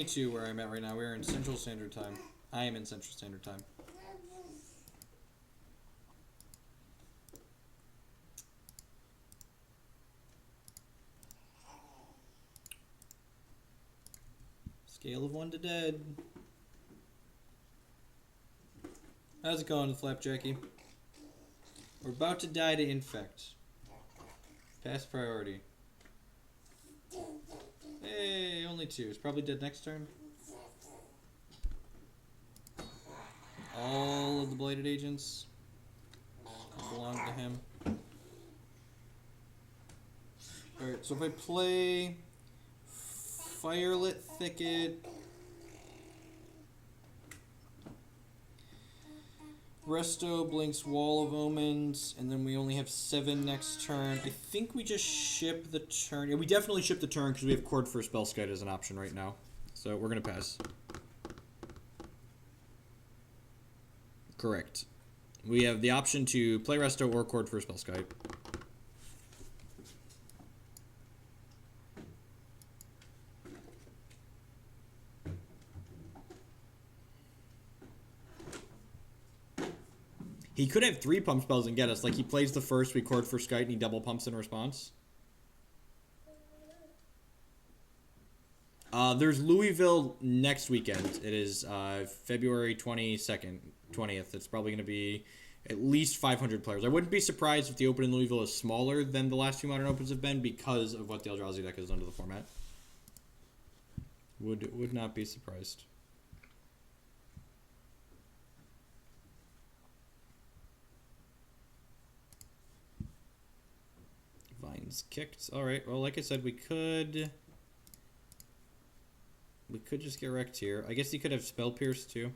22 where I'm at right now. We're in Central Standard Time. I am in Central Standard Time. Scale of 1 to dead. How's it going, Flapjacky? We're about to die to infect. Pass priority. Hey, only 2. It's probably dead next turn. All of the Blighted Agents belong to him. Alright, so if I play Firelit Thicket, Resto blinks Wall of Omens, and then we only have 7 next turn. I think we just ship the turn. Yeah, we definitely ship the turn because we have Chord for Spellskite as an option right now. So we're going to pass. Correct. We have the option to play Resto or Chord for Spellskite. He could have 3 pump spells and get us. Like, he plays the first, we Chord for Skite, and he double pumps in response. There's Louisville next weekend. It is February 22nd, 20th. It's probably going to be at least 500 players. I wouldn't be surprised if the Open in Louisville is smaller than the last 2 Modern Opens have been because of what the Eldrazi deck has done to the format. Would not be surprised. Vine's kicked. Alright, well, like I said, we could just get wrecked here. I guess he could have Spell Pierce, too.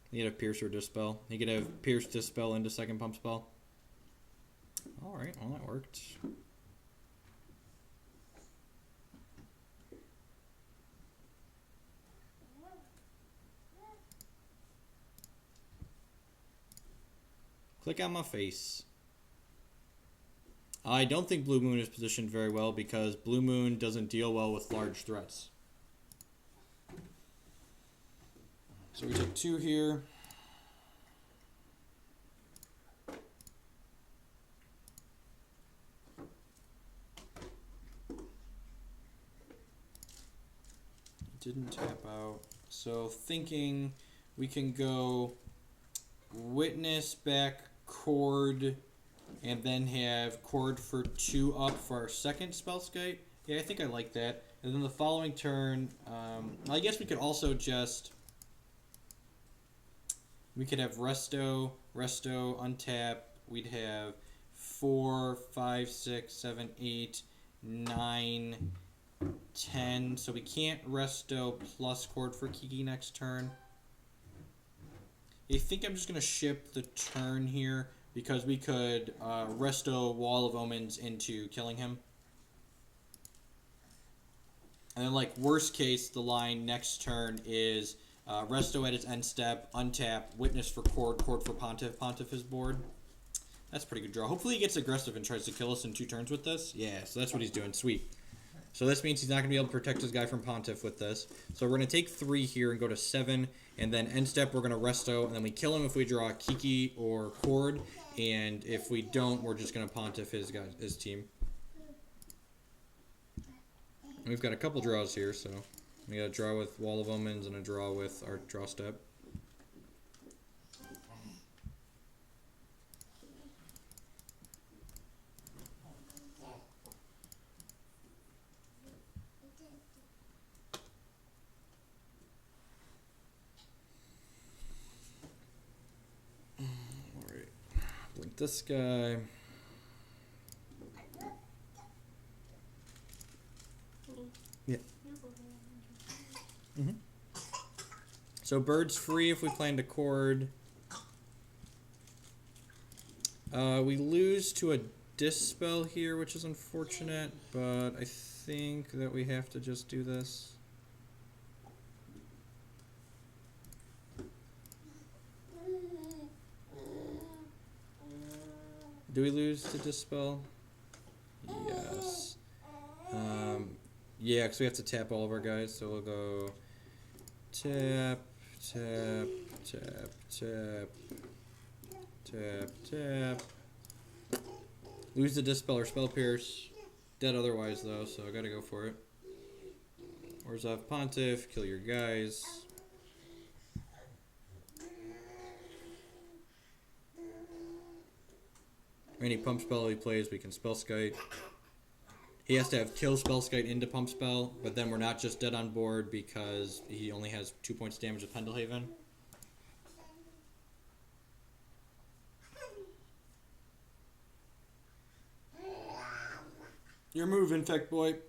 He could have Pierce or Dispel. He could have Pierce, Dispel, into second pump spell. Alright, well, that worked. Click on my face. I don't think Blue Moon is positioned very well because Blue Moon doesn't deal well with large threats. So we take 2 here. Didn't tap out. So thinking we can go Witness back Chord and then have Chord for 2 up for our second Spellskite. Yeah, I think I like that. And then the following turn, I guess we could also just, we could have Resto, untap. We'd have 4, 5, 6, 7, 8, 9, 10. So we can't Resto plus Chord for Kiki next turn. I think I'm just going to ship the turn here because we could Resto Wall of Omens into killing him. And then, like, worst case, the line next turn is Resto at his end step, untap, Witness for Chord, Chord for Pontiff, Pontiff his board. That's a pretty good draw. Hopefully he gets aggressive and tries to kill us in 2 turns with this. Yeah, so that's what he's doing. Sweet. So this means he's not going to be able to protect his guy from Pontiff with this. So we're going to take 3 here and go to 7. And then end step, we're going to Resto. And then we kill him if we draw Kiki or Chord. And if we don't, we're just going to Pontiff his team. And we've got a couple draws here. So we got a draw with Wall of Omens and a draw with our draw step. Blink this guy. Yeah. So bird's free if we plan to Chord. We lose to a Dispel here, which is unfortunate, but I think that we have to just do this. Do we lose to Dispel? Yes. Yeah, because we have to tap all of our guys, so we'll go tap, tap, tap, tap, tap, tap. Lose the Dispel or Spell Pierce. Dead otherwise, though, so I gotta go for it. Orzhov Pontiff, kill your guys. Any pump spell he plays, we can spell skite. He has to have kill spell skite into pump spell, but then we're not just dead on board because he only has 2 points damage with Pendelhaven. Your move, Infect Boy. Do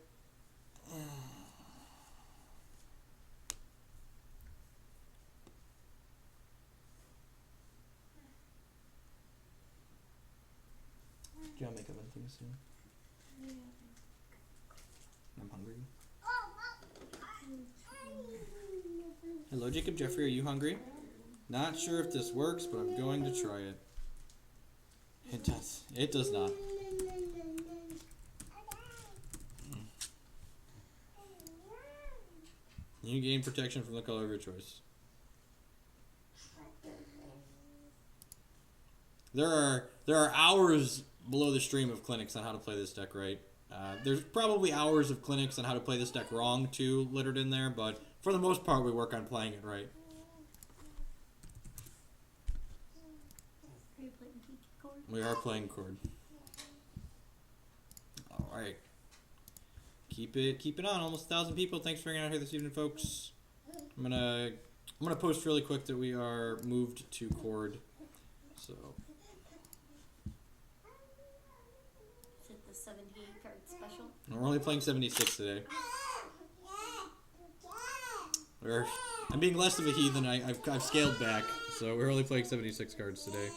you want to make up anything soon? Yeah. I'm hungry. Hello, Jacob Jeffrey. Are you hungry? Not sure if this works, but I'm going to try it. It does. It does not. You gain protection from the color of your choice. There are hours below the stream of clinics on how to play this deck right. There's probably hours of clinics on how to play this deck wrong too littered in there, but for the most part we work on playing it right. Are you playing Kiki Chord? We are playing Chord. Alright. Keep it on. Almost 1,000 people. Thanks for hanging out here this evening, folks. I'm gonna post really quick that we are moved to Chord. So Is it the 78 card special? we're only playing 76 today. I'm being less of a heathen. I've scaled back, so we're only playing 76 cards today.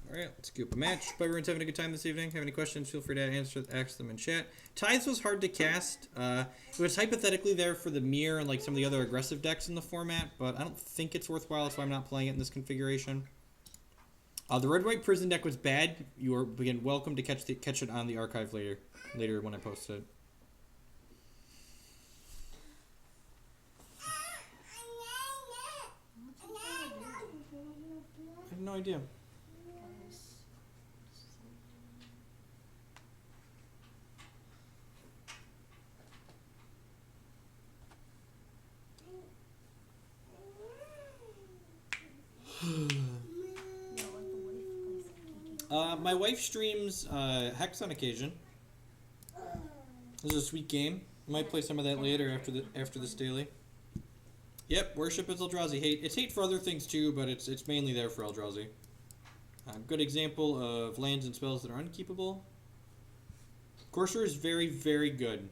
Alright, let's scoop a match. Hope everyone's having a good time this evening. Have any questions, feel free to ask them in chat. Tithes was hard to cast. It was hypothetically there for the Mirror and like some of the other aggressive decks in the format, but I don't think it's worthwhile. That's why I'm not playing it in this configuration. The Red-White Prison deck was bad. You are again welcome to catch it on the archive later when I post it. I have no idea. My wife streams Hex on occasion. This is a sweet game. I might play some of that later after this daily. Yep, Worship is Eldrazi. Hate. It's hate for other things too, but it's mainly there for Eldrazi. Good example of lands and spells that are unkeepable. Courser is very, very good.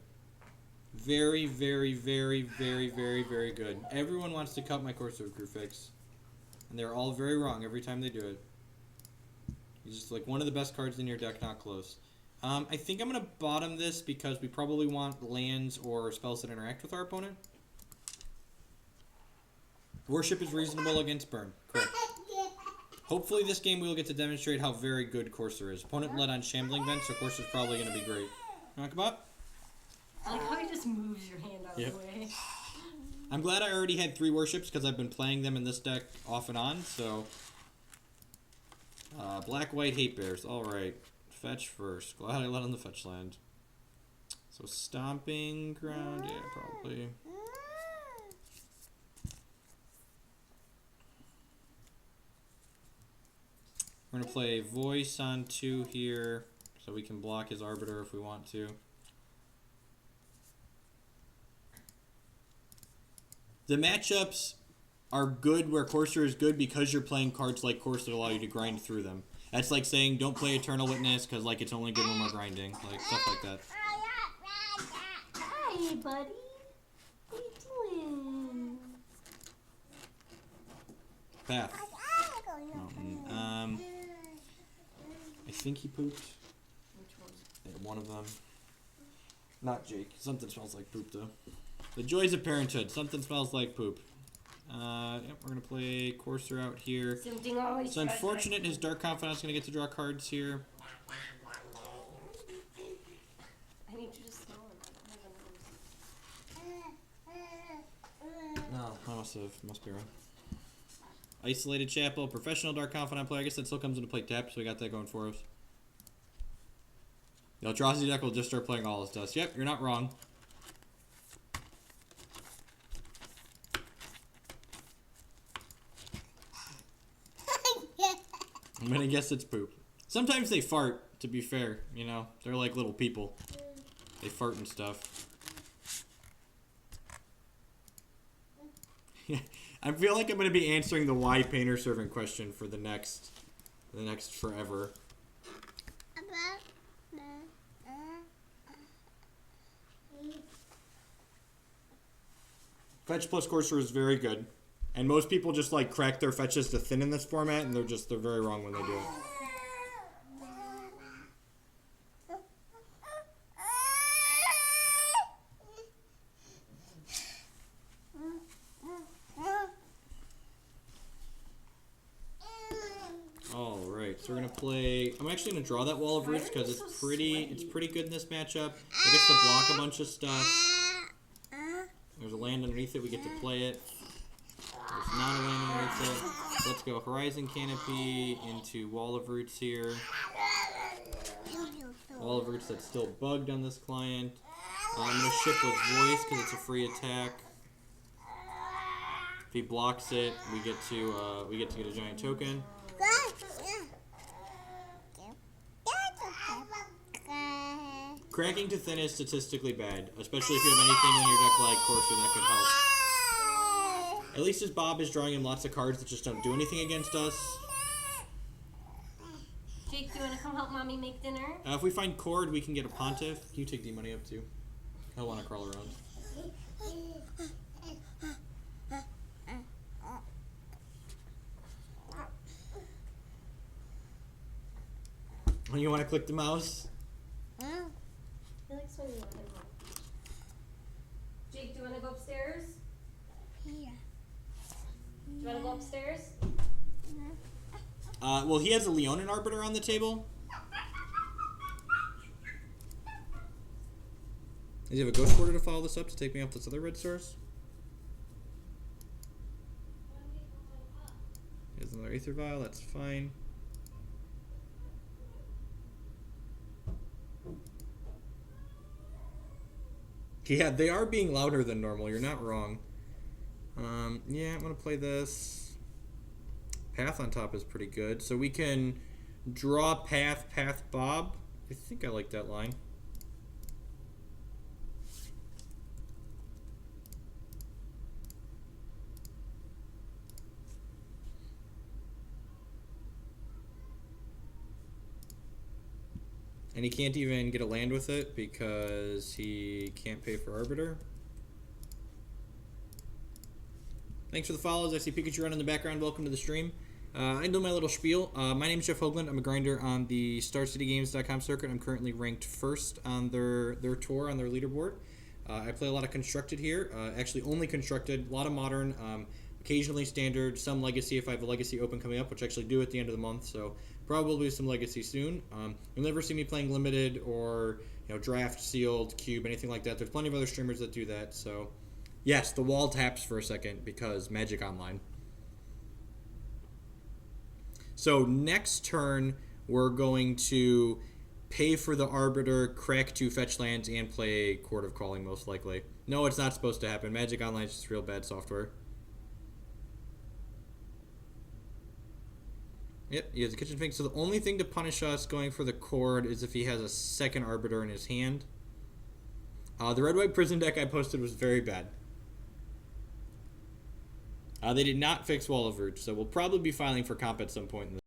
Very, very, very, very, very, very good. Everyone wants to cut my Courser with Grufix. And they're all very wrong every time they do it. He's just like one of the best cards in your deck, not close. I think I'm going to bottom this because we probably want lands or spells that interact with our opponent. Worship is reasonable against Burn. Correct. Hopefully this game we will get to demonstrate how very good Courser is. Opponent led on Shambling Vent, so Courser's probably going to be great. Knockabot? I like how he just moves your hand out of the way. I'm glad I already had 3 Worships because I've been playing them in this deck off and on, so... Black-White Hate Bears. Alright. Fetch first. Glad I let on the fetch land. So Stomping Ground, yeah, probably. We're going to play Voice on 2 here, so we can block his Arbiter if we want to. The matchups are good where Courser is good because you're playing cards like Courser that allow you to grind through them. That's like saying don't play Eternal Witness because like it's only good when we're grinding, like stuff like that. Hi, buddy. What are you doing? Path. Mountain. I think he pooped. Which one? One of them. Not Jake. Something smells like poop though. The joys of parenthood. Something smells like poop. Yep, we're gonna play Courser out here. Something always. It's unfortunate his Dark Confidant's gonna get to draw cards here. I need you to smell it. I don't have a nose. No, I must be wrong. Isolated Chapel, professional Dark Confidant player. I guess that still comes into play tap, so we got that going for us. The Atrocity deck will just start playing all its dust. Yep, you're not wrong. I'm gonna guess it's poop. Sometimes they fart, to be fair, you know. They're like little people. They fart and stuff. I feel like I'm gonna be answering the why painter servant question for the next forever. Fetch plus Courser is very good. And most people just like crack their fetches to thin in this format, and they're very wrong when they do it. All right, so we're gonna play. I'm actually gonna draw that Wall of Roots because it's pretty good in this matchup. It gets to block a bunch of stuff. There's a land underneath it. We get to play it. There's not a land underneath it. Let's go Horizon Canopy into Wall of Roots here. Wall of Roots that's still bugged on this client. I'm gonna ship with Voice because it's a free attack. If he blocks it, we get to get a giant token. Cracking to thin is statistically bad, especially if you have anything in your deck like Courser that could help. At least as Bob is drawing in lots of cards that just don't do anything against us. Jake, do you want to come help Mommy make dinner? If we find Chord, we can get a Pontiff. Can you take D money up too? He'll want to crawl around. When you want to click the mouse? He likes when you let him help. Jake, do you want to go upstairs? Yeah. Do you want to go upstairs? Well, he has a Leonin Arbiter on the table. Does he have a Ghost Quarter to follow this up to take me off this other red source? He has another Aether Vial, that's fine. Yeah, they are being louder than normal. You're not wrong. Yeah, I'm going to play this. Path on top is pretty good. So we can draw Path, Path Bob. I think I like that line. And he can't even get a land with it because he can't pay for Arbiter. Thanks for the follows. I see Pikachu running in the background. Welcome to the stream. I do my little spiel. My name is Jeff Hoagland. I'm a grinder on the StarCityGames.com circuit. I'm currently ranked first on their tour, on their leaderboard. I play a lot of Constructed here. Actually, only Constructed. A lot of Modern. Occasionally Standard. Some Legacy if I have a Legacy Open coming up, which I actually do at the end of the month. So probably some Legacy soon. You'll never see me playing Limited or Draft, Sealed, Cube, anything like that. There's plenty of other streamers that do that. So yes, the wall taps for a second because Magic Online. So next turn, we're going to pay for the Arbiter, crack 2 fetch lands, and play Chord of Calling, most likely. No, it's not supposed to happen. Magic Online is just real bad software. Yep, he has a Kitchen Finks. So the only thing to punish us going for the Chord is if he has a second Arbiter in his hand. The Red-White Prison deck I posted was very bad. They did not fix Wall of Roots, so we'll probably be filing for comp at some point in the